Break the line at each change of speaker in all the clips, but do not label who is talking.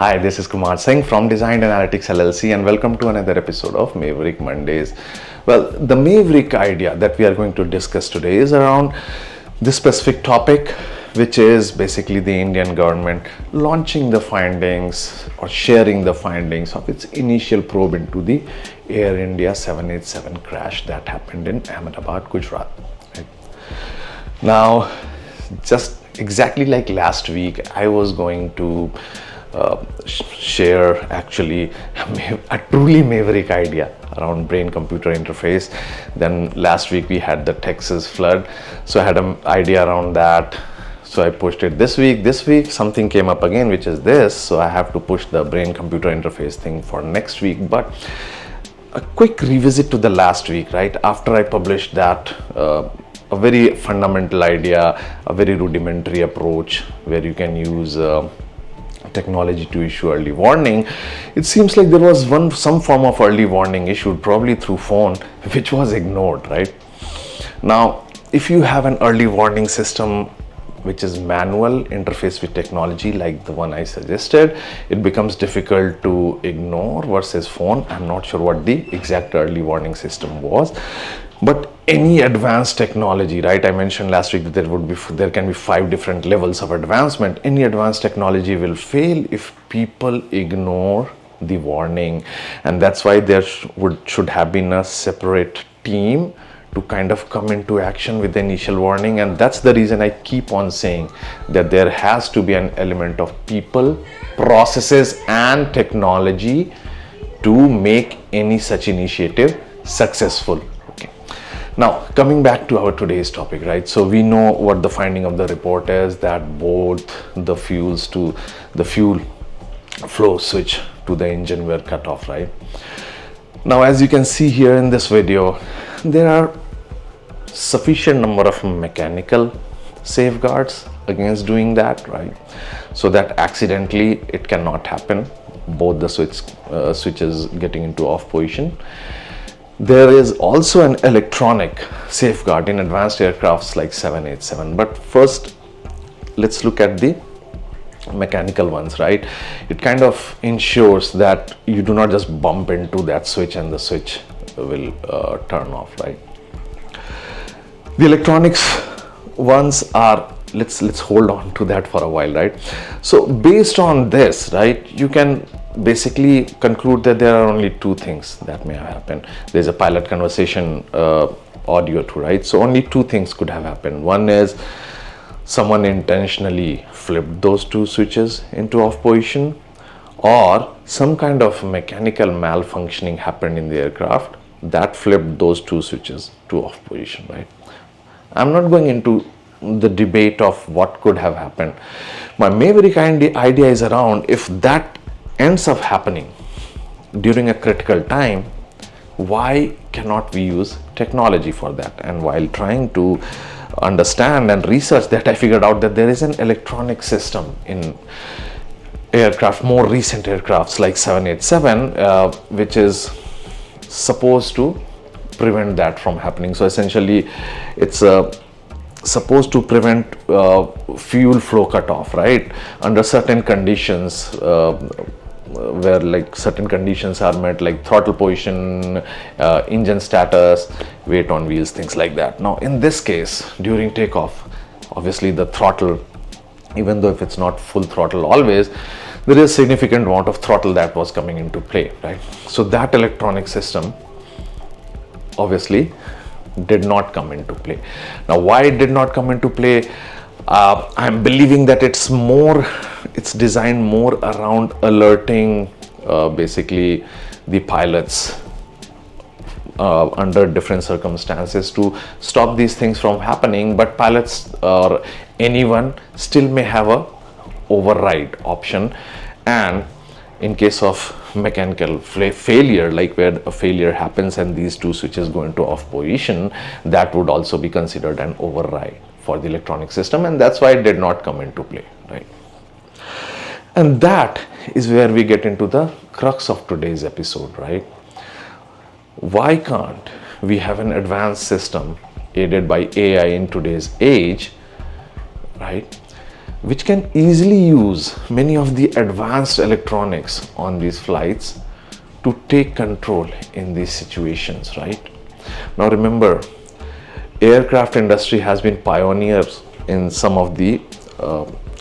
Hi, this is Kumar Singh from Design Analytics LLC and welcome to another episode of Maverick Mondays. Well, the Maverick idea that we are going to discuss today is around this specific topic, which is basically the Indian government launching the findings or sharing the findings of its initial probe into the Air India 787 crash that happened in Ahmedabad, Gujarat. Right? Now, just exactly like last week, I was going to share actually a truly maverick idea around brain-computer interface. Then last week we had the Texas flood, so I had an idea around that. So I pushed it this week. This week something came up again, which is this. So I have to push the brain-computer interface thing for next week. But a quick revisit to the last week, right? After I published that, a very fundamental idea, a very rudimentary approach where you can use technology to issue early warning. It seems like there was some form of early warning issued, probably through phone, which was ignored, right? Now, if you have an early warning system which is manual interface with technology like the one I suggested, it becomes difficult to ignore versus phone. I'm not sure what the exact early warning system was, but any advanced technology, right? I mentioned last week that there can be 5 different levels of advancement. Any advanced technology will fail if people ignore the warning, and that's why there should have been a separate team to kind of come into action with the initial warning. And that's the reason I keep on saying that there has to be an element of people, processes and technology to make any such initiative successful. Now, coming back to our today's topic, right? So we know what the finding of the report is, that both the fuel flow switch to the engine were cut off, right? Now, as you can see here in this video, there are sufficient number of mechanical safeguards against doing that, right? So that accidentally it cannot happen, both the switches getting into off position. There is also an electronic safeguard in advanced aircrafts like 787. But first, let's look at the mechanical ones, right? It kind of ensures that you do not just bump into that switch and the switch will turn off, right? The electronics ones are, let's hold on to that for a while, right? So based on this, right, you can basically conclude that there are only 2 things that may have happened. There's a pilot conversation audio too, right? So only 2 things could have happened. One is someone intentionally flipped those 2 switches into off position, or some kind of mechanical malfunctioning happened in the aircraft that flipped those 2 switches to off position, right? I'm not going into the debate of what could have happened. My maverick idea is around, if that ends up happening during a critical time, why cannot we use technology for that? And while trying to understand and research that, I figured out that there is an electronic system in aircraft, more recent aircrafts like 787, which is supposed to prevent that from happening. So essentially it's supposed to prevent fuel flow cutoff, right? Under certain conditions, where like certain conditions are met, like throttle position, engine status, weight on wheels, things like that. Now in this case, during takeoff, obviously the throttle, even though if it's not full throttle always, there is significant amount of throttle that was coming into play, right? So that electronic system obviously did not come into play. Now why it did not come into play, I'm believing that it's designed more around alerting basically the pilots under different circumstances to stop these things from happening. But pilots or anyone still may have a override option, and in case of mechanical failure, like where a failure happens and these 2 switches go into off position, that would also be considered an override for the electronic system, and that's why it did not come into play, right? And that is where we get into the crux of today's episode, right? Why can't we have an advanced system aided by AI in today's age, right, which can easily use many of the advanced electronics on these flights to take control in these situations, right? Now remember, aircraft industry has been pioneers in some of the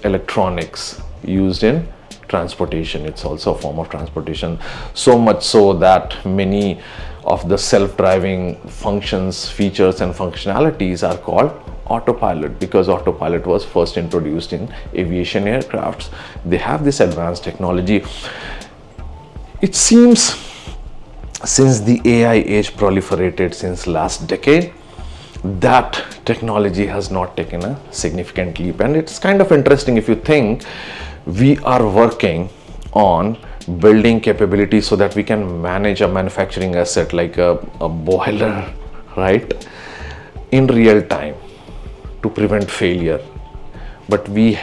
electronics used in transportation. It's also a form of transportation, so much so that many of the self-driving functions, features and functionalities are called autopilot, because autopilot was first introduced in aviation aircrafts. They have this advanced technology. It seems since the AI age proliferated since last decade, that technology has not taken a significant leap. And it's kind of interesting if you think we are working on building capabilities so that we can manage a manufacturing asset like a boiler, right, in real time to prevent failure. But we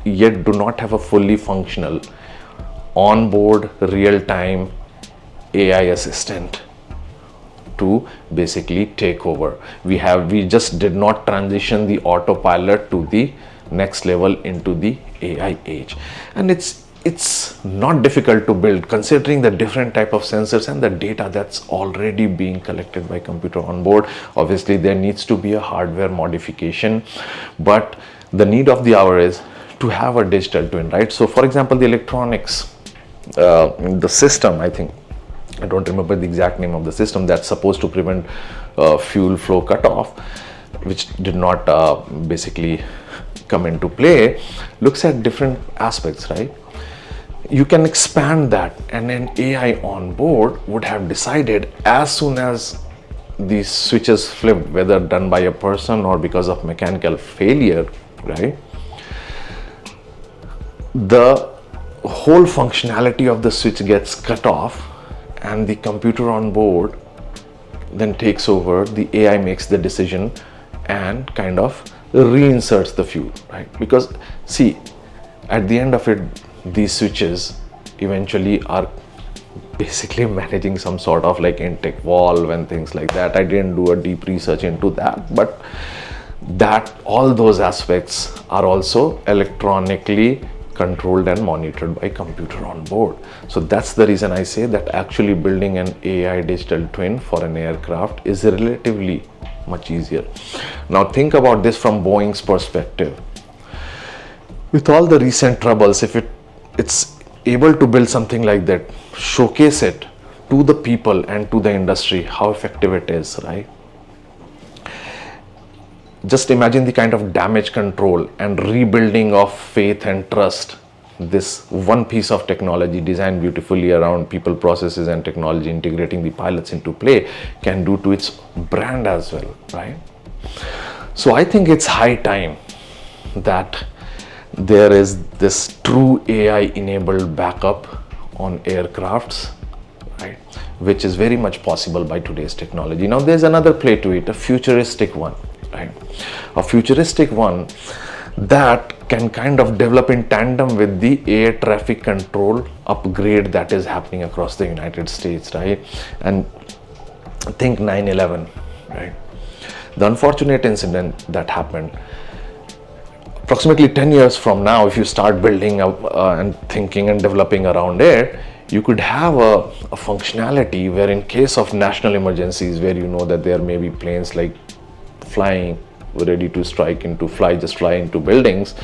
yet do not have a fully functional onboard real-time AI assistant to basically take over. We just did not transition the autopilot to the next level into the AI age. And it's not difficult to build, considering the different type of sensors and the data that's already being collected by computer on board. Obviously there needs to be a hardware modification, but the need of the hour is to have a digital twin, right? So for example, the electronics, the system, I don't remember the exact name of the system that's supposed to prevent fuel flow cutoff, which did not basically come into play, looks at different aspects, right? You can expand that, and an AI on board would have decided as soon as these switches flipped, whether done by a person or because of mechanical failure, right? The whole functionality of the switch gets cut off, and the computer on board then takes over. The AI makes the decision and kind of reinserts the fuel, right? Because see, at the end of it, these switches eventually are basically managing some sort of like intake valve and things like that. I didn't do a deep research into that, but that all those aspects are also electronically controlled and monitored by computer on board. So that's the reason I say that actually building an AI digital twin for an aircraft is relatively much easier. Now think about this from Boeing's perspective. With all the recent troubles, if it's able to build something like that, showcase it to the people and to the industry how effective it is, right? Just imagine the kind of damage control and rebuilding of faith and trust this one piece of technology designed beautifully around people, processes and technology, integrating the pilots into play, can do to its brand as well, right? So I think it's high time that there is this true AI enabled backup on aircrafts, right, which is very much possible by today's technology. Now there's another play to it, a futuristic one, right? A futuristic one that can kind of develop in tandem with the air traffic control upgrade that is happening across the United States, right? And think 9/11, right? The unfortunate incident that happened. Approximately 10 years from now, if you start building up and thinking and developing around it, you could have a functionality where in case of national emergencies, where you know that there may be planes like flying ready to just fly into buildings,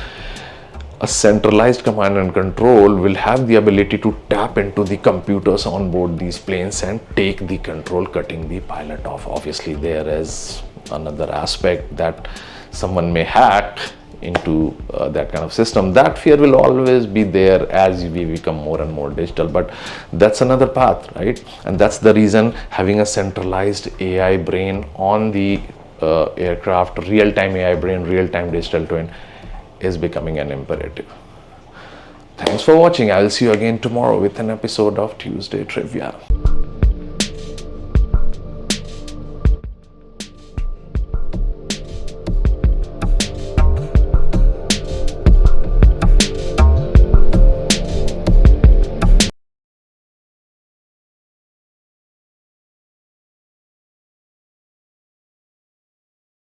a centralized command and control will have the ability to tap into the computers on board these planes and take the control, cutting the pilot off. Obviously there is another aspect that someone may hack into that kind of system. That fear will always be there as we become more and more digital, but that's another path, right? And that's the reason having a centralized AI brain on the aircraft, real-time AI brain, real-time digital twin is becoming an imperative. Thanks for watching. I will see you again tomorrow with an episode of Tuesday Trivia.